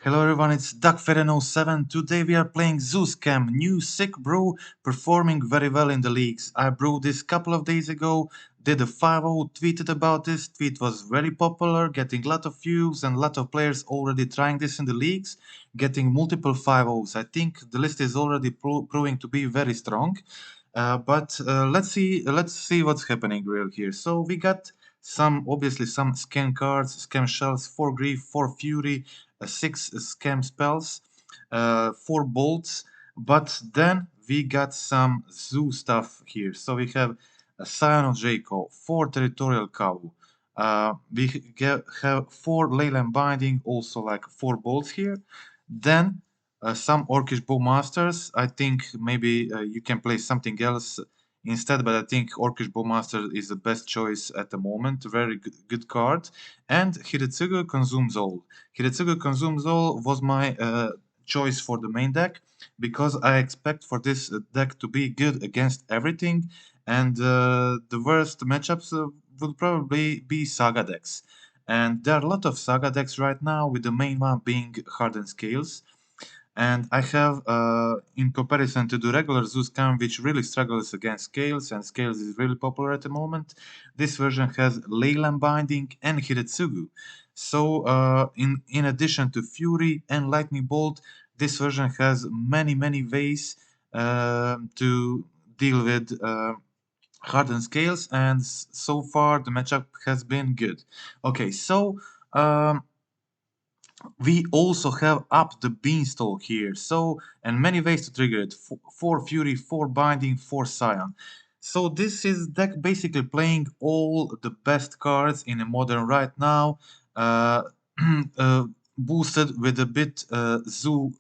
Hello everyone, it's DuckFeren07. Today we are playing Zooscam, new sick brew, performing very well in the leagues. I brewed this couple of days ago, did a 5-0, tweeted about this, tweet was very popular, getting a lot of views and a lot of players already trying this in the leagues, getting multiple 5-0s. I think the list is already proving to be very strong. But let's see what's happening real here. So we got obviously some scam cards, scam shells, 4 grief, 4 fury, 6 scam spells, 4 bolts, but then we got some zoo stuff here. So we have a Scion of Draco, 4 Territorial Kavu. Have 4 Leyline Binding, also like 4 bolts here. Then some Orcish Bowmasters. I think maybe you can play something else instead, but I think Orcish Bowmaster is the best choice at the moment. Very good card. And Hidetsugu Consumes All. Hidetsugu Consumes All was my choice for the main deck because I expect for this deck to be good against everything, and the worst matchups would probably be Saga decks. And there are a lot of Saga decks right now, with the main one being Hardened Scales. And I have, in comparison to the regular Zeuscam, which really struggles against Scales, and Scales is really popular at the moment, this version has Leyline Binding and Hidetsugu. So, in addition to Fury and Lightning Bolt, this version has many ways to deal with hardened scales, and so far the matchup has been good. Okay, so we also have Up the Beanstalk here. So, and many ways to trigger it. 4 Fury, 4 Binding, 4 Scion. So this is deck basically playing all the best cards in a modern right now, uh, boosted with a bit zoo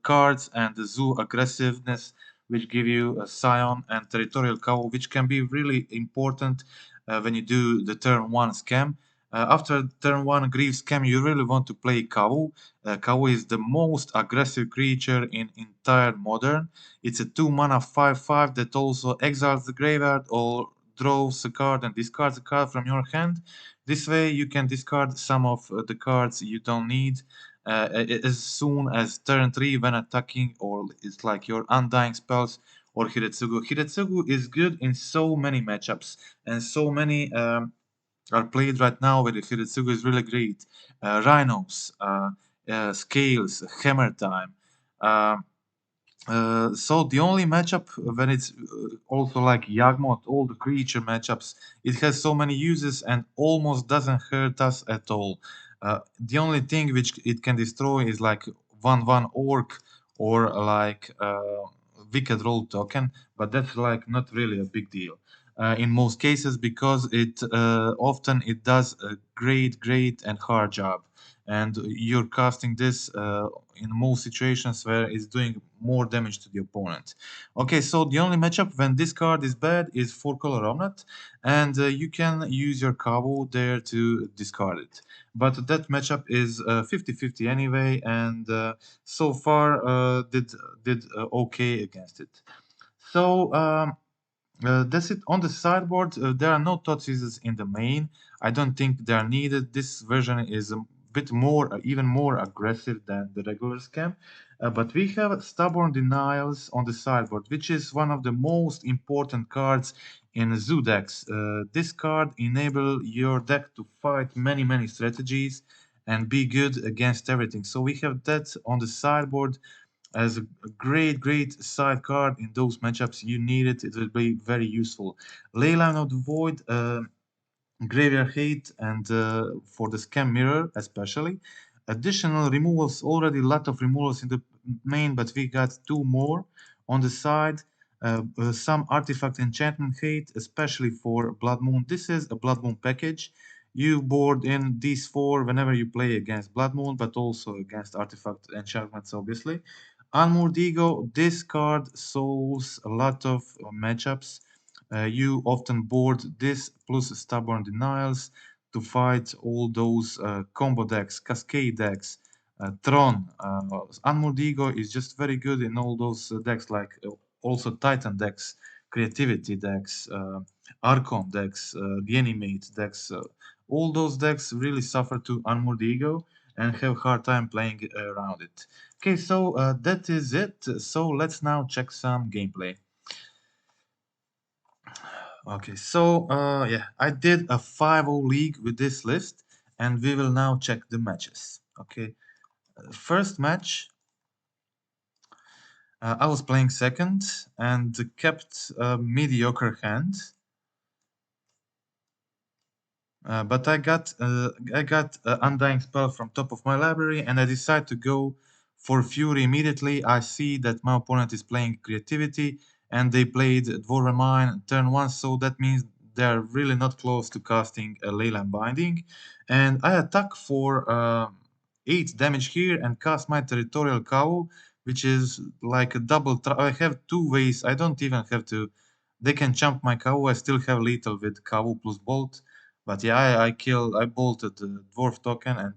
cards and the zoo aggressiveness, which give you a Scion and Territorial Kavu, which can be really important when you do the turn 1 scam. After turn 1 Grief Scam, you really want to play Kavu. Kavu is the most aggressive creature in entire Modern. It's a 2 mana 5/5 that also exiles the graveyard or draws a card and discards a card from your hand. This way you can discard some of the cards you don't need as soon as turn 3 when attacking, or it's like your Undying spells or Hidetsugu. Hidetsugu is good in so many matchups, and so many are played right now with Hidetsugu is really great. Rhinos, Scales, Hammer Time. Uh, so the only matchup when it's also like Yagmoth, all the creature matchups, it has so many uses and almost doesn't hurt us at all. The only thing which it can destroy is like 1/1 Orc or like Wicked Roll token, but that's like not really a big deal in most cases, because it often it does a great and hard job, and you're casting this in most situations where it's doing more damage to the opponent. Okay, so the only matchup when this card is bad is 4-color Omnat, and you can use your Kavu there to discard it. But that matchup is 50-50 anyway, and so far did okay against it. So that's it. On the sideboard, there are no Totsies in the main. I don't think they are needed. This version is a bit more, even more aggressive than the regular scam. But we have Stubborn Denials on the sideboard, which is one of the most important cards in Zoo decks. This card enable your deck to fight many strategies and be good against everything. So we have that on the sideboard as a great side card in those matchups you need it. It will be very useful. Leyline of the Void, Graveyard Hate, and for the Scam Mirror especially. Additional removals, already a lot of removals in the main, but we got 2 more on the side. Some Artifact Enchantment Hate, especially for Blood Moon. This is a Blood Moon package. You board in these 4 whenever you play against Blood Moon, but also against Artifact Enchantments, obviously. Unmoored Ego, this card solves a lot of matchups. You often board this plus Stubborn Denials to fight all those combo decks, Cascade decks, Tron. Unmoored Ego is just very good in all those decks, like also Titan decks, Creativity decks, Archon decks, Reanimate decks. All those decks really suffer to Unmoored Ego, and have hard time playing around it. Okay, so that is it. So let's now check some gameplay. Okay, so yeah, I did a 5-0 league with this list, and we will now check the matches. Okay, first match, I was playing second and kept a mediocre hand. But I got Undying Spell from top of my library, and I decide to go for Fury immediately. I see that my opponent is playing Creativity, and they played Dwarven Mine turn 1, so that means they're really not close to casting a Leyline Binding. And I attack for 8 damage here and cast my Territorial Kavu, which is like a double. I have 2 ways. I don't even have to. They can jump my Kavu. I still have lethal with Kavu plus Bolt. But yeah, I bolted the dwarf token, and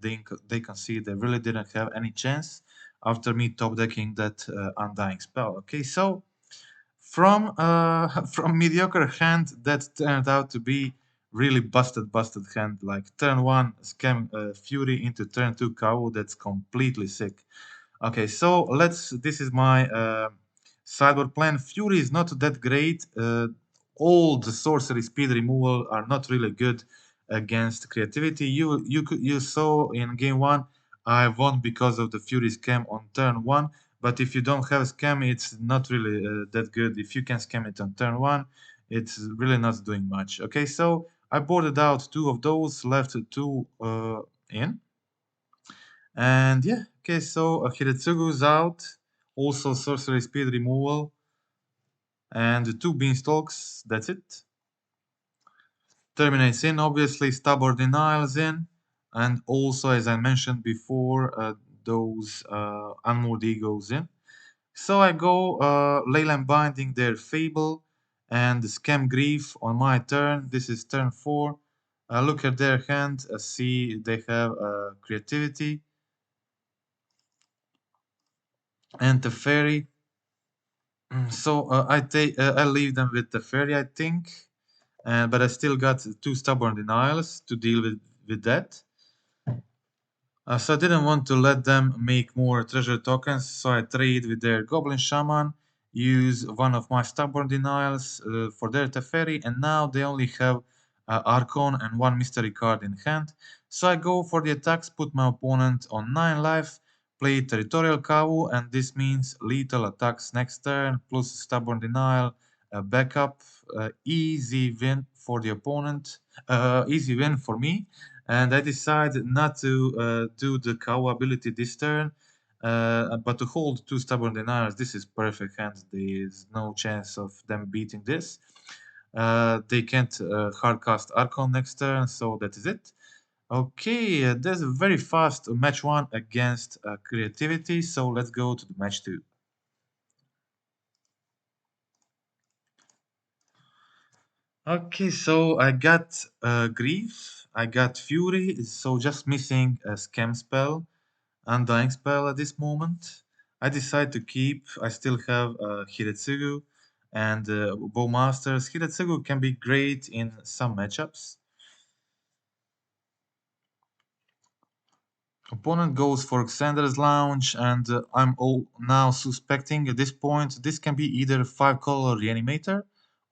they can see they really didn't have any chance after me top decking that Undying Spell. Okay, so from from mediocre hand that turned out to be really busted hand. Like turn 1 scam Fury into turn 2 Cow. That's completely sick. Okay, so this is my sideboard plan. Fury is not that great. All the sorcery speed removal are not really good against creativity. You saw in game 1 I won because of the Fury scam on turn 1, but if you don't have scam, it's not really that good. If you can scam it on turn 1, it's really not doing much. Okay, so I boarded out 2 of those, left 2 in. And yeah, okay, so Hidetsugu's out, also sorcery speed removal, and 2 beanstalks, that's it. Terminates in, obviously, stubborn denials in, and also, as I mentioned before, those unmoored egos in. So I go Leyline Binding their Fable and Scam Grief on my turn. This is turn 4. Look at their hand, see they have Creativity and the Fairy. So I leave them with the Fairy, I think, but I still got 2 Stubborn Denials to deal with that. So I didn't want to let them make more treasure tokens, so I trade with their Goblin Shaman, use one of my Stubborn Denials for their Teferi, and now they only have Archon and 1 Mystery card in hand. So I go for the attacks, put my opponent on 9 life, play Territorial Kavu, and this means lethal attacks next turn, plus Stubborn Denial, backup, easy win for the opponent, easy win for me. And I decided not to do the cow ability this turn, but to hold 2 Stubborn Deniers. This is perfect hand. There is no chance of them beating this. They can't hardcast Archon next turn, so that is it. Okay, there's a very fast match 1 against Creativity, so let's go to the match 2. Okay, so I got Grief, I got Fury, so just missing a Scam spell. Undying Spell at this moment. I decide to keep. I still have Hidetsugu and Bowmasters. Hidetsugu can be great in some matchups. Opponent goes for Xander's Lounge, and I'm all now suspecting at this point this can be either 5-color Reanimator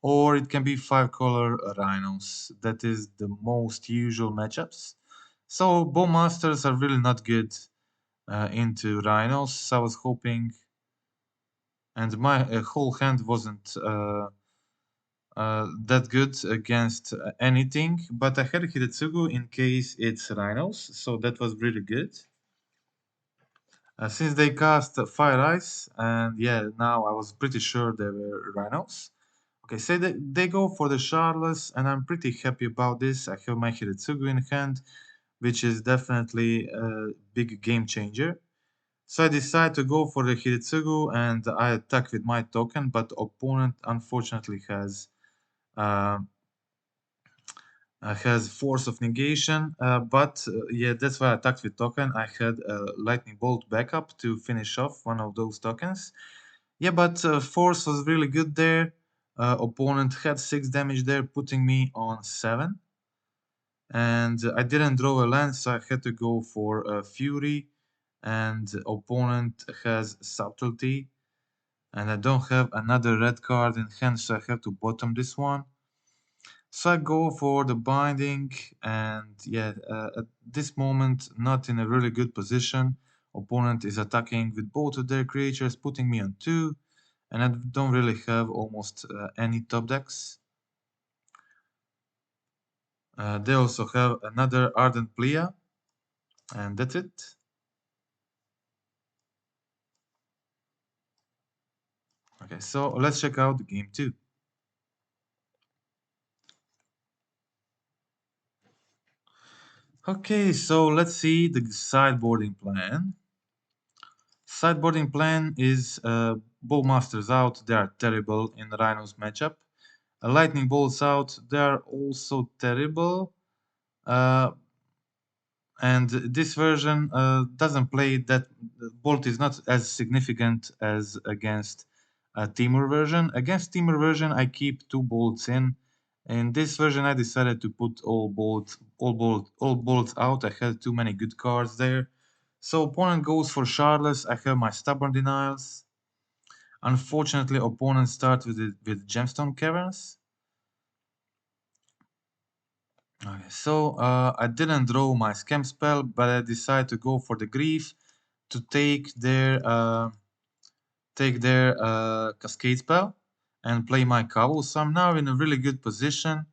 or it can be 5-color Rhinos. That is the most usual matchups. So Bowmasters are really not good into Rhinos. So I was hoping, and my whole hand wasn't that good against anything, but I had Hidetsugu in case it's Rhinos, so that was really good. Since they cast Fire Ice, and yeah, now I was pretty sure they were Rhinos. Okay, so they go for the Shardless, and I'm pretty happy about this. I have my Hidetsugu in hand, which is definitely a big game changer. So I decide to go for the Hidetsugu and I attack with my token, but opponent unfortunately uh, has Force of Negation. But yeah, that's why I attacked with token. I had a Lightning Bolt backup to finish off one of those tokens. Yeah, but Force was really good there. Opponent had 6 damage there, putting me on 7. And I didn't draw a land, so I had to go for a Fury, and opponent has Subtlety, and I don't have another red card in hand, so I have to bottom this one. So I go for the Binding, and yeah, at this moment, not in a really good position. Opponent is attacking with both of their creatures, putting me on 2, and I don't really have almost any top decks. They also have another Ardent Plea, and that's it. Okay, so let's check out the game 2. Okay, so let's see the sideboarding plan. Sideboarding plan is Bowmasters out, they are terrible in Rhino's matchup. Lightning Bolts out, they are also terrible. And this version doesn't play that. Bolt is not as significant as against Timur version. Against Timur version, I keep 2 bolts in. In this version, I decided to put all bolts out. I had too many good cards there. So opponent goes for Shardless. I have my Stubborn Denials. Unfortunately, opponent starts with Gemstone Caverns. Okay, so I didn't draw my Scam spell, but I decided to go for the Grief to take their Cascade spell and play my Kavu. So I'm now in a really good position.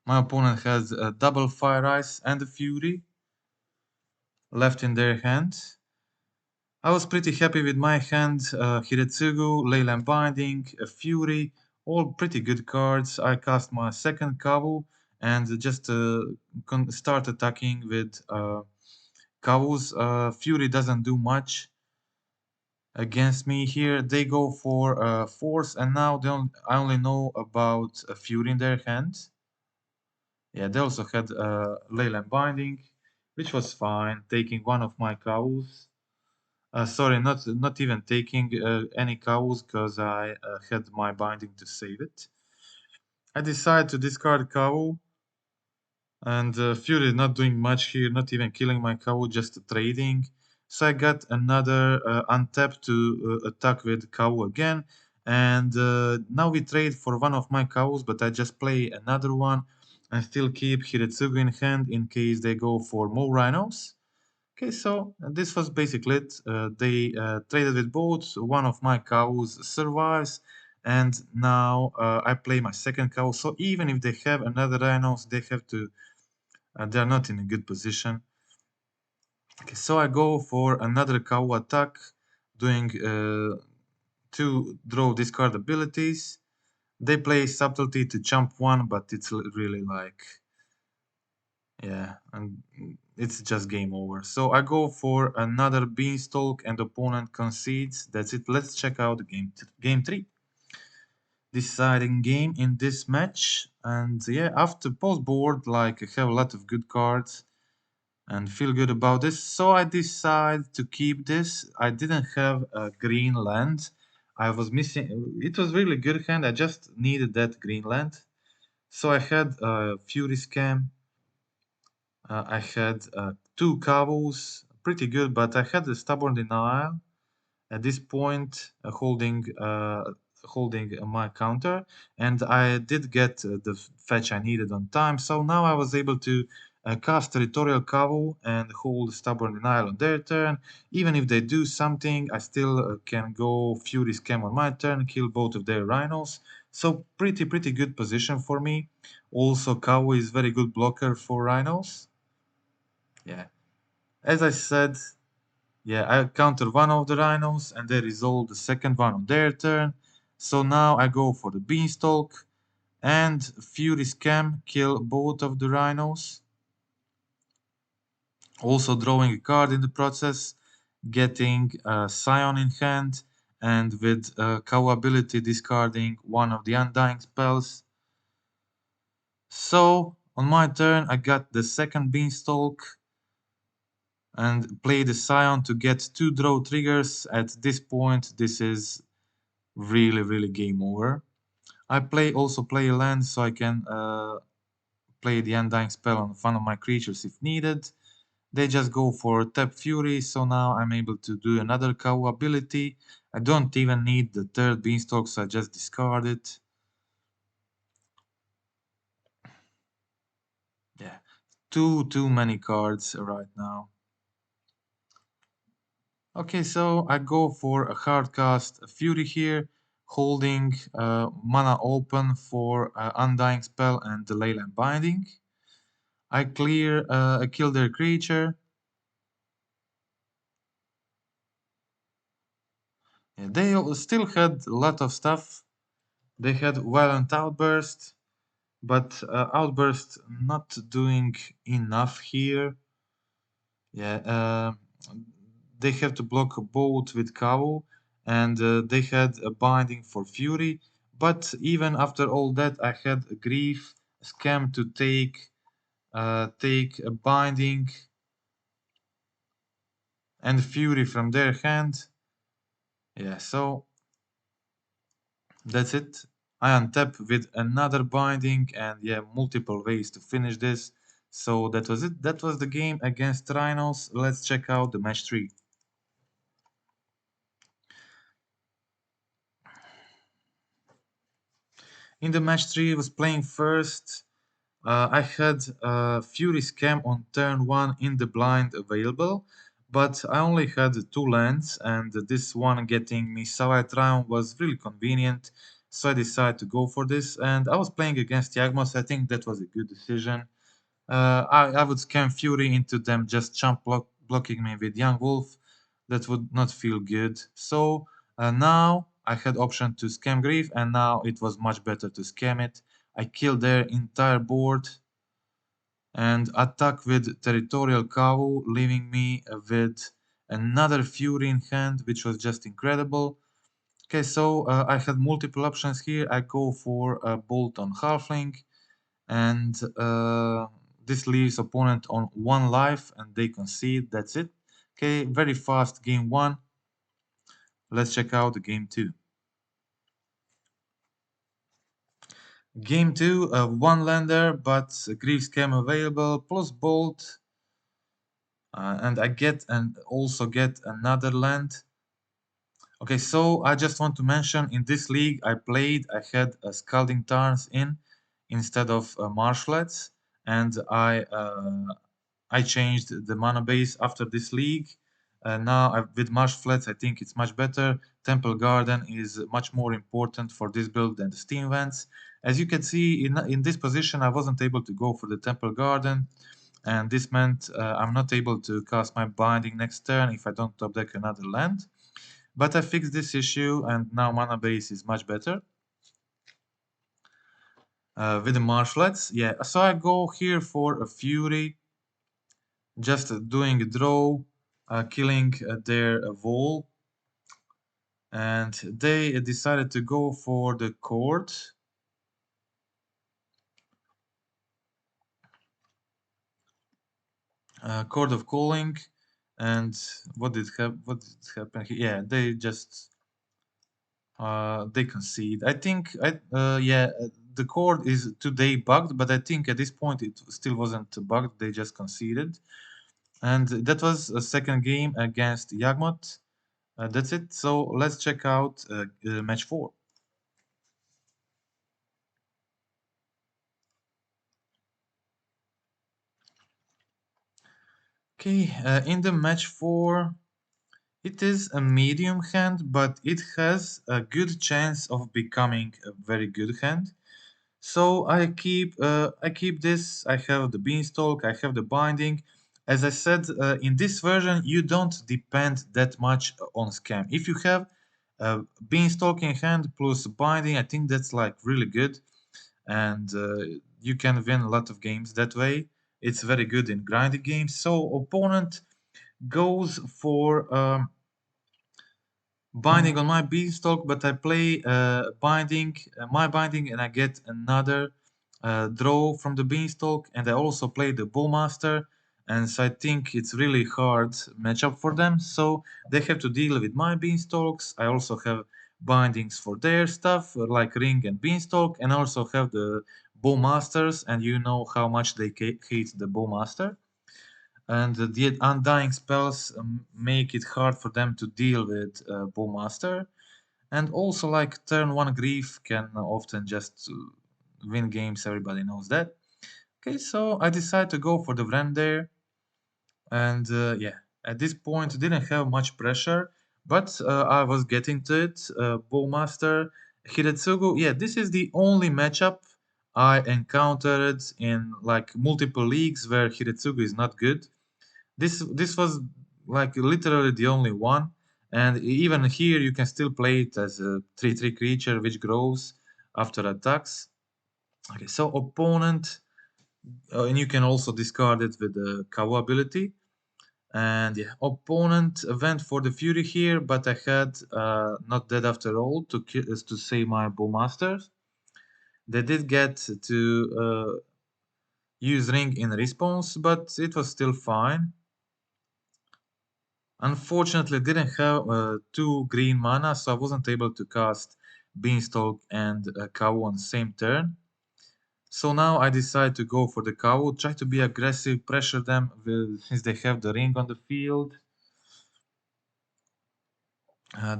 My opponent has a double Fire Ice and a Fury left in their hand. I was pretty happy with my hand. Hidetsugu, Leyline Binding, a Fury, all pretty good cards. I cast my second Kavu and just start attacking with Kavu's. Fury doesn't do much against me here. They go for Force, and now I only know about a Fury in their hand. Yeah, they also had Leyline Binding, which was fine, taking one of my Kavus. Sorry, not even taking any Kavus, because I had my Binding to save it. I decided to discard Kavu, and Fury is not doing much here, not even killing my Kavu, just trading. So I got another untap to attack with Kavu again, and now we trade for one of my Kavus, but I just play another one and still keep Hidetsugu in hand in case they go for more Rhinos. Okay, so this was basically it. They traded with both. One of my Kavus survives, and now I play my second Kavu. So even if they have another Rhinos, they have to they're not in a good position. Okay, so I go for another Kawu attack, doing 2 draw discard abilities. They play Subtlety to jump 1, but it's really like, yeah, and it's just game over. So I go for another Beanstalk and opponent concedes. That's it. Let's check out game 3. Deciding game in this match. And yeah, after post board, like I have a lot of good cards and feel good about this. So I decided to keep this. I didn't have a green land. I was missing. It was really good hand. I just needed that green land. So I had a Fury Scam. I had 2 Kavus, pretty good, but I had a Stubborn Denial at this point, holding my counter, and I did get the fetch I needed on time. So now I was able to cast Territorial Kavu and hold Stubborn Denial on their turn. Even if they do something, I still can go Fury Scam on my turn, kill both of their Rhinos. So pretty good position for me. Also, Kavu is very good blocker for Rhinos. Yeah, as I said, yeah, I counter one of the Rhinos and they resolve the second one on their turn. So now I go for the Beanstalk and Fury Scam, kill both of the Rhinos. Also drawing a card in the process, getting a Scion in hand, and with Cow ability discarding one of the Undying spells. So on my turn I got the second Beanstalk and play the Scion to get 2 draw triggers. At this point this is really game over. I also play a land so I can play the Undying spell on one of my creatures if needed. They just go for tap Fury, so now I'm able to do another Kavu ability. I don't even need the third Beanstalk, so I just discard it. Yeah, too many cards right now. Okay, so I go for a hard cast Fury here, holding mana open for Undying spell and the Leyline Binding. I kill their creature. Yeah, they still had a lot of stuff. They had Violent Outburst, but Outburst not doing enough here. Yeah, they have to block both with Kavu, and they had a binding for Fury. But even after all that, I had a Grief Scam to take a binding and Fury from their hand. Yeah, so that's it. I untap with another binding, and yeah, multiple ways to finish this. So that was it. That was the game against Rhinos. Let's check out the match 3. In the match 3, I was playing first. I had Fury Scam on turn 1 in the blind available, but I only had 2 lands, and this one getting me Savai Triome was really convenient, so I decided to go for this. And I was playing against Yagmos. I think that was a good decision. I would scam Fury into them just blocking me with Young Wolf. That would not feel good. So now I had option to scam Grief, and now it was much better to scam it. I killed their entire board and attack with Territorial Kavu, leaving me with another Fury in hand, which was just incredible. Okay, so I had multiple options here. I go for a Bolt on Halfling, and this leaves opponent on 1 life, and they concede. That's it. Okay, very fast game 1. Let's check out the game 2. Game 2, 1 lander, but Grief Scam available, plus Bolt. And I get and also get another land. Okay, so I just want to mention in this league I had Scalding Tarns in instead of Marsh Flats, and I changed the mana base after this league. Now with Marsh Flats I think it's much better. Temple Garden is much more important for this build than the Steam Vents. As you can see in this position I wasn't able to go for the Temple Garden, and this meant I'm not able to cast my binding next turn if I don't top deck another land. But I fixed this issue, and now mana base is much better. With the Marsh Flats, yeah. So I go here for a Fury, just doing a draw, killing their wall, and they decided to go for the court. Court of Calling, and what did happen here? Yeah, they just they concede. I think the cord is today bugged, but I think at this point it still wasn't bugged. They just conceded, and that was a second game against Yagmot. That's it. So let's check out match 4. Okay, in the match 4, it is a medium hand, but it has a good chance of becoming a very good hand. So I keep this. I have the beanstalk. I have the binding. As I said, in this version, you don't depend that much on scam. If you have beanstalk in hand plus binding, I think that's like really good, and you can win a lot of games that way. It's very good in grinding games. So opponent goes for binding on my beanstalk, but I play my binding, and I get another draw from the beanstalk, and I also play the bowmaster, and so I think it's really hard matchup for them. So they have to deal with my beanstalks. I also have bindings for their stuff, like Ring and Beanstalk, and also have the Bowmasters, and you know how much they hate the Bowmaster. And the Undying spells make it hard for them to deal with Bowmaster. And also, like, turn 1 Grief can often just win games, everybody knows that. Okay, so I decided to go for the Wren there. And yeah, at this point, didn't have much pressure, but I was getting to it. Bowmaster, Hidetsugu. Yeah, this is the only matchup I encountered in like multiple leagues where Hidetsugu is not good. This was like literally the only one, and even here you can still play it as a 3/3 creature which grows after attacks. Okay, so opponent, and you can also discard it with the Kavu ability. And yeah, opponent went for the Fury here, but I had not dead after all to save my Bowmasters. They did get to use Ring in response, but it was still fine. Unfortunately, didn't have 2 green mana, so I wasn't able to cast Beanstalk and Kavu on the same turn. So now I decide to go for the Kavu, try to be aggressive, pressure them since they have the Ring on the field.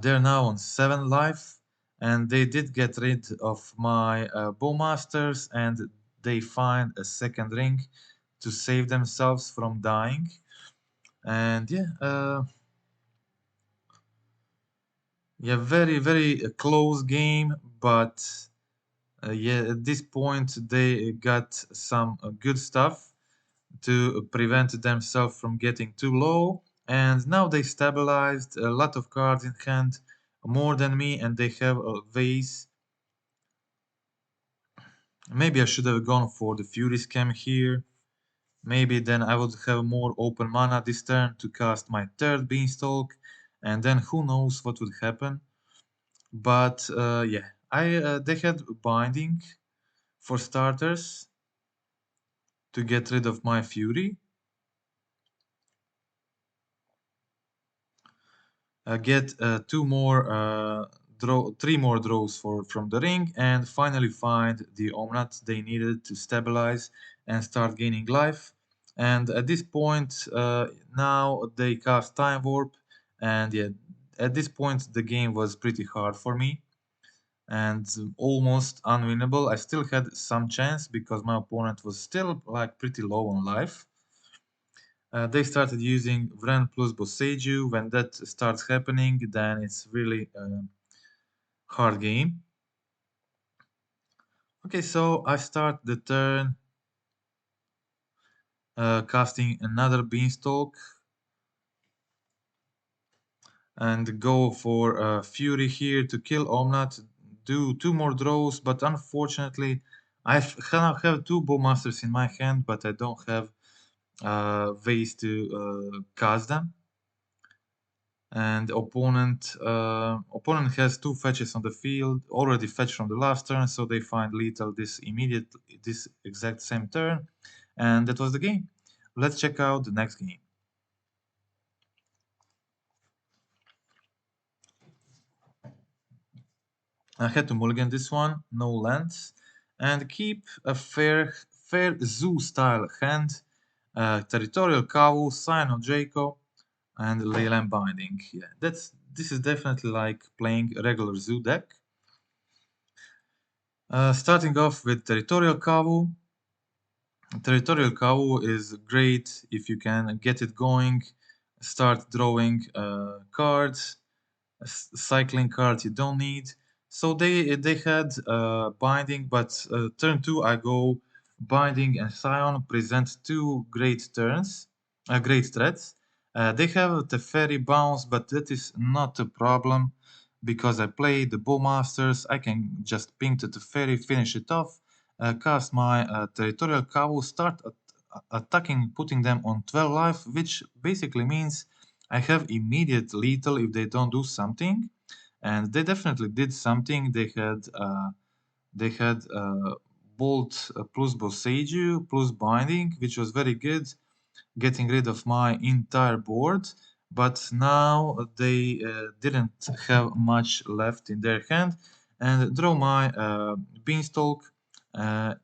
They're now on 7 life, and they did get rid of my Bowmasters, and they find a second ring to save themselves from dying. And yeah, very close game, but yeah, at this point they got some good stuff to prevent themselves from getting too low, and now they stabilized a lot of cards in hand, more than me, and they have a vase. Maybe I should have gone for the Fury Scam here. Maybe then I would have more open mana this turn to cast my third Beanstalk, and then who knows what would happen. But yeah, they had Binding for starters to get rid of my Fury. Get 2 more draw, 3 more draws from the ring, and finally find the Omnat they needed to stabilize and start gaining life. And at this point, now they cast Time Warp, and yeah, at this point the game was pretty hard for me and almost unwinnable. I still had some chance because my opponent was still like pretty low on life. They started using Vren plus Boseiju. When that starts happening, then it's really a hard game. Okay, so I start the turn casting another Beanstalk and go for Fury here to kill Omnat, do 2 more draws, but unfortunately I have 2 Bowmasters in my hand, but I don't have ways to cast them. And opponent has 2 fetches on the field, already fetched from the last turn, so they find lethal this exact same turn, and that was the game. Let's check out the next game. I had to mulligan this one, no lands, and keep a fair zoo style hand, Territorial Kavu, Scion of Draco, and Leyline Binding. Yeah, this is definitely like playing a regular zoo deck. Starting off with Territorial Kavu. Territorial Kavu is great if you can get it going, start drawing cards, cycling cards you don't need. So they had Binding, but turn 2 I go Binding and Scion present 2 great turns, great threats. They have Teferi bounce, but that is not a problem because I play the Bowmasters. I can just ping the Teferi, finish it off, cast my Territorial Kavu, start attacking, putting them on 12 life, which basically means I have immediate lethal if they don't do something, and they definitely did something. They had Bolt plus Boseiju plus Binding, which was very good, getting rid of my entire board. but now they didn't have much left in their hand, and draw my Beanstalk. I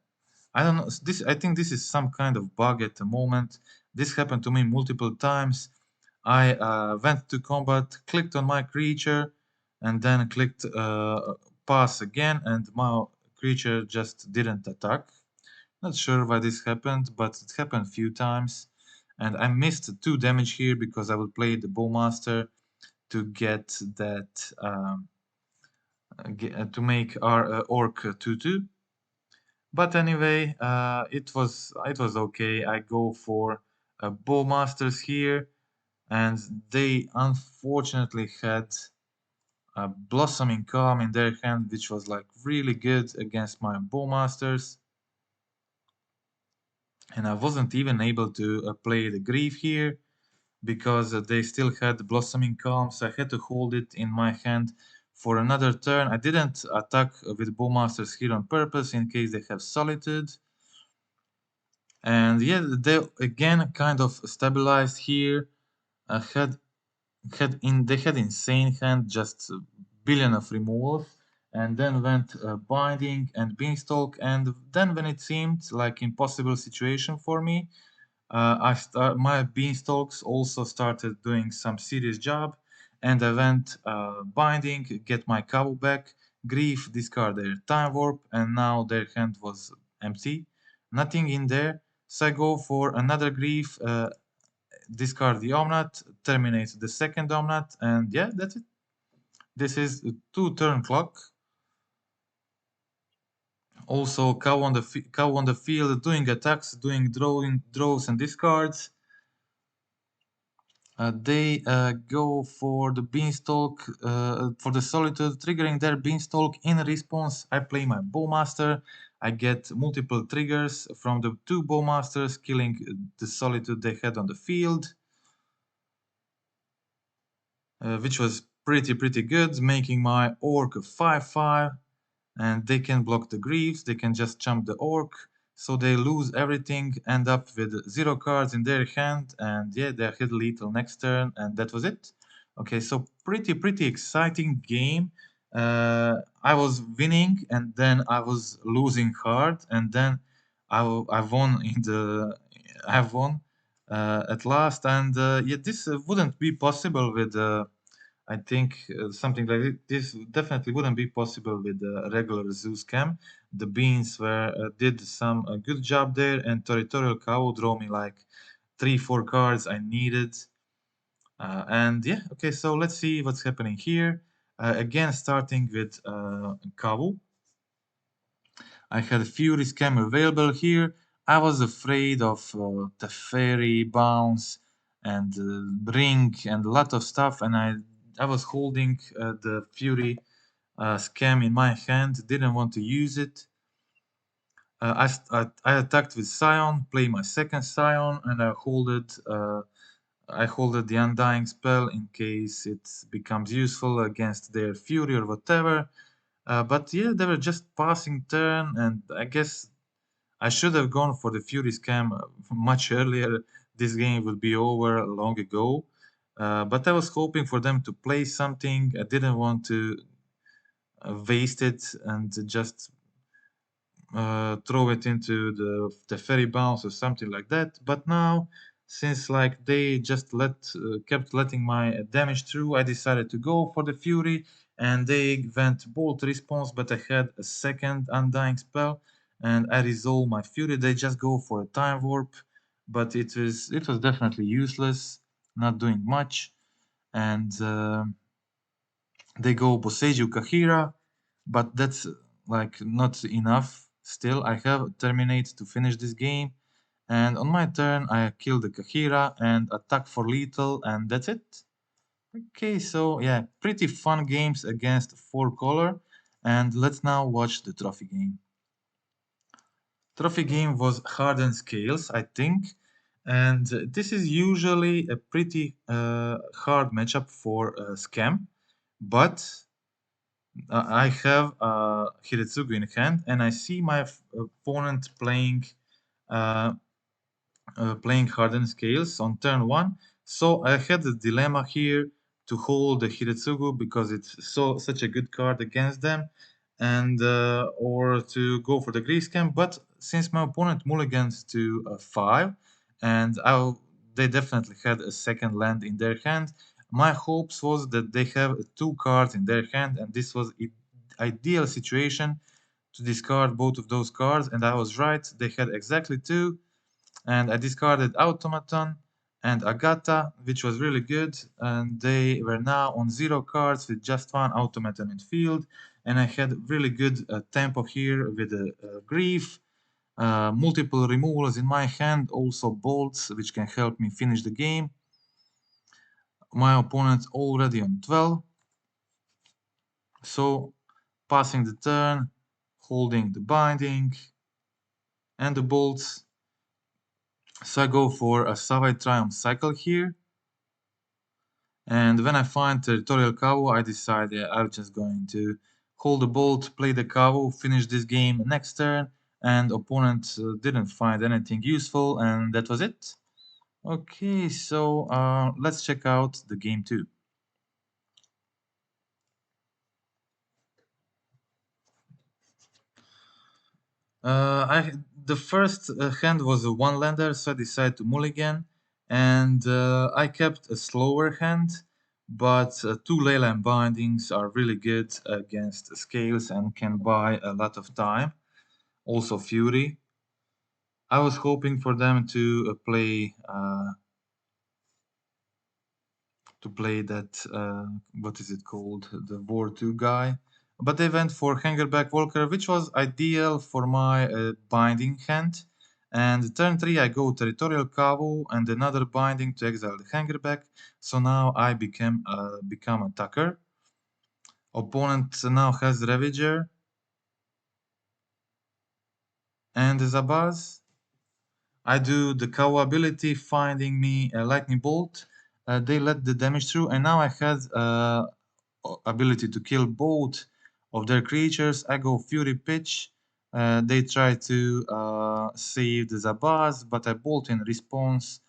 don't know. This I think this is some kind of bug at the moment. This happened to me multiple times. I went to combat, clicked on my creature, and then clicked pass again, and my creature just didn't attack. Not sure why this happened, but it happened a few times. And I missed 2 damage here because I will play the Bowmaster to get that to make our orc 2/2. But anyway, it was okay. I go for Bowmasters here, and they unfortunately had a Blossoming Calm in their hand, which was like really good against my Bowmasters. And I wasn't even able to play the Grief here because they still had Blossoming Calm, so I had to hold it in my hand for another turn. I didn't attack with Bowmasters here on purpose in case they have Solitude. And yeah, they again kind of stabilized here. They had insane hand, just a billion of removals, and then went Binding and Beanstalk, and then when it seemed like impossible situation for me, my Beanstalks also started doing some serious job, and I went Binding, get my Kavu back, Grief, discard their Time Warp, and now their hand was empty, nothing in there. So I go for another Grief, discard the Omnat, terminate the second Omnat, and yeah, that's it. This is a 2-turn clock. Also, cow on the field, doing attacks, doing draws and discards. They go for the Beanstalk, for the Solitude, triggering their Beanstalk. In response, I play my Bowmaster. I get multiple triggers from the 2 Bowmasters, killing the Solitude they had on the field. Which was pretty good, making my Orc a 5/5. And they can block the Griefs, they can just jump the Orc. So they lose everything, end up with 0 cards in their hand, and yeah, they hit lethal next turn, and that was it. Okay, so pretty exciting game. I was winning, and then I was losing hard, and then I won in the I won at last, and yeah, this wouldn't be possible with. I think something like this definitely wouldn't be possible with a regular Zeus cam. The beans did some good job there, and Territorial Kavu drew me like 3-4 cards I needed. And yeah, okay, so let's see what's happening here. Again, starting with Kavu. I had Fury Scam available here. I was afraid of the Fairy Bounce and Ring and a lot of stuff, and I was holding the Fury Scam in my hand, didn't want to use it. I attacked with Scion, play my second Scion, and I holded the Undying spell in case it becomes useful against their Fury or whatever. But yeah, they were just passing turn, and I guess I should have gone for the Fury scam much earlier. This game would be over long ago. But I was hoping for them to play something. I didn't want to waste it and just throw it into the fairy bounce or something like that. But now, since like they just kept letting my damage through, I decided to go for the Fury, and they went bolt response, but I had a second Undying spell, and I resolve my Fury. They just go for a Time Warp, but it was definitely useless, not doing much, and they go Boseiju Kahira, but that's like not enough. Still, I have terminate to finish this game, and on my turn I kill the Kahira and attack for lethal, and that's it. Okay, so yeah, pretty fun games against 4-color, and let's now watch the trophy game. Trophy game was Hardened Scales, I think, and this is usually a pretty hard matchup for Scam, but I have Hidetsugu in hand, and I see my opponent playing Hardened Scales on turn 1. So I had the dilemma here to hold the Hidetsugu because it's such a good card against them, and or to go for the Grease Camp. But since my opponent mulligans to 5, and they definitely had a second land in their hand, my hopes was that they have 2 cards in their hand, and this was ideal situation to discard both of those cards. And I was right; they had exactly 2, and I discarded Automaton and Agata, which was really good, and they were now on 0 cards with just 1 Automaton in field, and I had really good tempo here with Grief, multiple removals in my hand, also bolts, which can help me finish the game. My opponent's already on 12, so passing the turn, holding the binding and the bolts. So I go for a Savai Triome cycle here. And when I find Territorial Kavu, I decide I'm just going to hold the bolt, play the Kavu, finish this game next turn, and opponent didn't find anything useful, and that was it. Okay, so let's check out the game 2. The first hand was a 1-lander, so I decided to mulligan, and I kept a slower hand, but 2 Leyline Bindings are really good against scales and can buy a lot of time. Also Fury. I was hoping for them to play that what is it called, the War 2 guy, but they went for Hangerback Walker, which was ideal for my binding hand. And turn 3 I go Territorial Kavu and another binding to exile the Hangerback, so now I become attacker. Opponent now has Ravager and Zabaz. I do the Kavu ability, finding me a Lightning Bolt. They let the damage through, and now I had ability to kill both of their creatures. I go Fury Pitch. They try to save the Zabaz, but I bolt in response.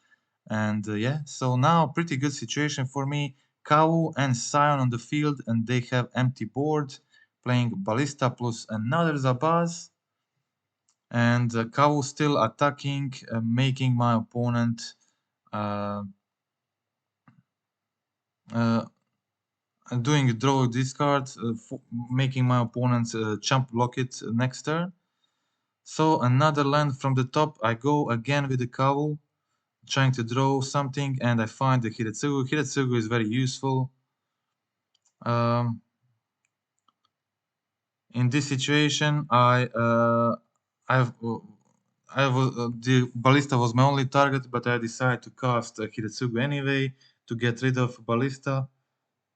And yeah, so now pretty good situation for me. Kavu and Scion on the field, and they have empty board, playing Ballista plus another Zabaz. And Kavu still attacking, making my opponent uh, uh, doing a draw discard, making my opponent chump block it next turn. So another land from the top, I go again with the Kavu, trying to draw something, and I find the Hidetsugu. Hidetsugu is very useful. In this situation, the Ballista was my only target, but I decided to cast Hidetsugu anyway to get rid of Ballista,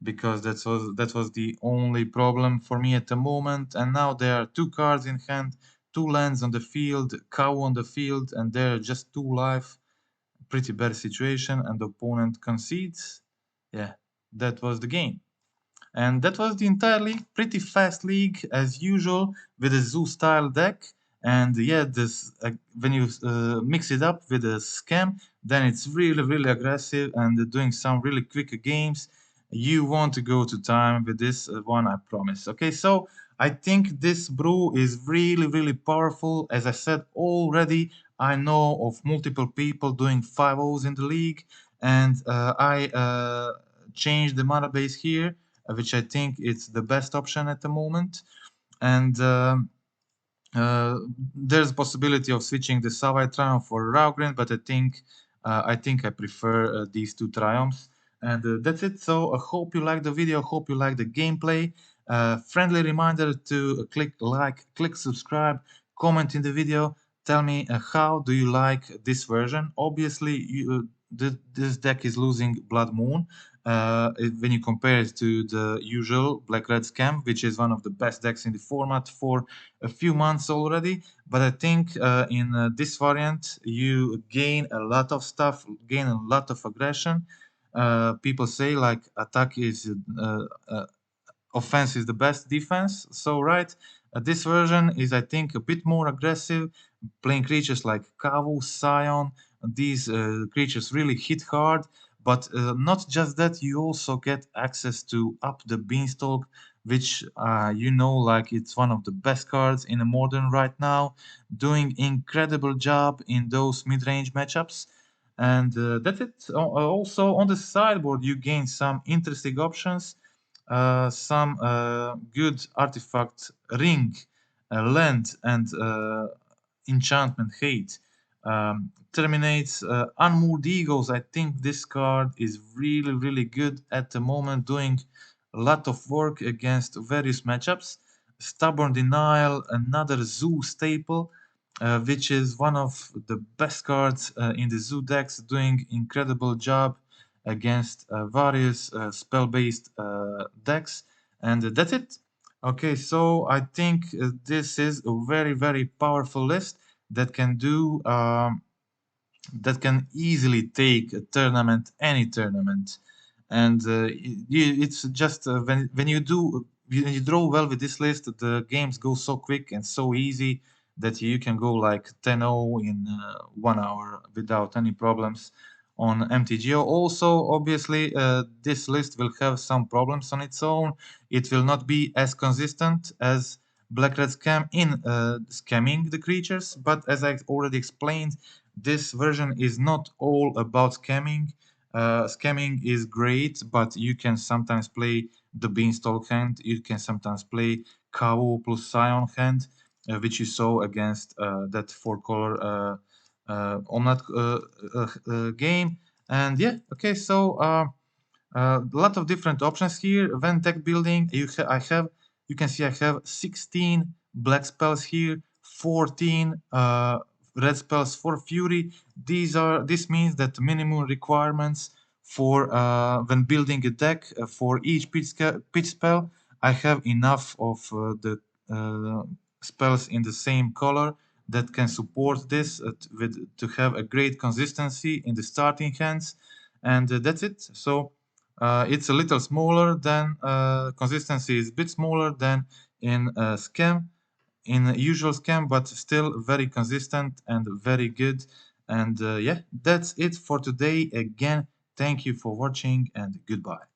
because that was the only problem for me at the moment. And now there are 2 cards in hand, 2 lands on the field, Cow on the field, and they're just 2 life. Pretty bad situation, and the opponent concedes. Yeah, that was the game. And that was the entire league. Pretty fast league as usual with a zoo style deck. And yeah, this when you mix it up with a scam, then it's really aggressive and doing some really quick games. You want to go to time with this one, I promise. Okay, so I think this brew is really powerful. As I said already, I know of multiple people doing 5-0s in the league, and I changed the mana base here, which I think it's the best option at the moment. And there's a possibility of switching the Savai Triome for Raugrin, but I think I prefer these 2 Triomes. And that's it. So I hope you like the video, hope you like the gameplay. Friendly reminder to click like, click subscribe, comment in the video. Tell me how do you like this version. Obviously, this deck is losing Blood Moon when you compare it to the usual Black Red Scam, which is one of the best decks in the format for a few months already. But I think in this variant, you gain a lot of stuff, gain a lot of aggression. People say like attack is offense is the best defense. So right, this version is I think a bit more aggressive, playing creatures like Kavu, Scion. These creatures really hit hard, But not just that, you also get access to Up the Beanstalk, which you know, like it's one of the best cards in a modern right now, doing incredible job in those mid-range matchups. And that's it. Also on the sideboard, you gain some interesting options, some good artifact ring, land, and enchantment hate. Terminates Unmoored Eagles. I think this card is really good at the moment, doing a lot of work against various matchups. Stubborn Denial, another Zoo staple, which is one of the best cards in the Zoo decks, doing incredible job against various spell-based decks. And that's it. Okay, so I think this is a very powerful list that can do that can easily take a tournament, any tournament. And it's just when you draw well with this list, the games go so quick and so easy that you can go like 10-0 in 1 hour without any problems on MTGO. Also, obviously, this list will have some problems on its own. It will not be as consistent as Black Red Scam in scamming the creatures, but as I already explained, this version is not all about scamming. Scamming is great, but you can sometimes play the Beanstalk hand. You can sometimes play Kavu plus Scion hand, which you saw against that 4-color Omnat game. And yeah, okay, so a lot of different options here. When deck building, you can see I have 16 black spells here, 14 red spells for Fury. This means that minimum requirements for when building a deck for each pitch spell, I have enough of the spells in the same color that can support this to have a great consistency in the starting hands, and that's it. So it's a little smaller than consistency is a bit smaller than in scam, in usual scam, but still very consistent and very good. And yeah, that's it for today. Again, thank you for watching and goodbye.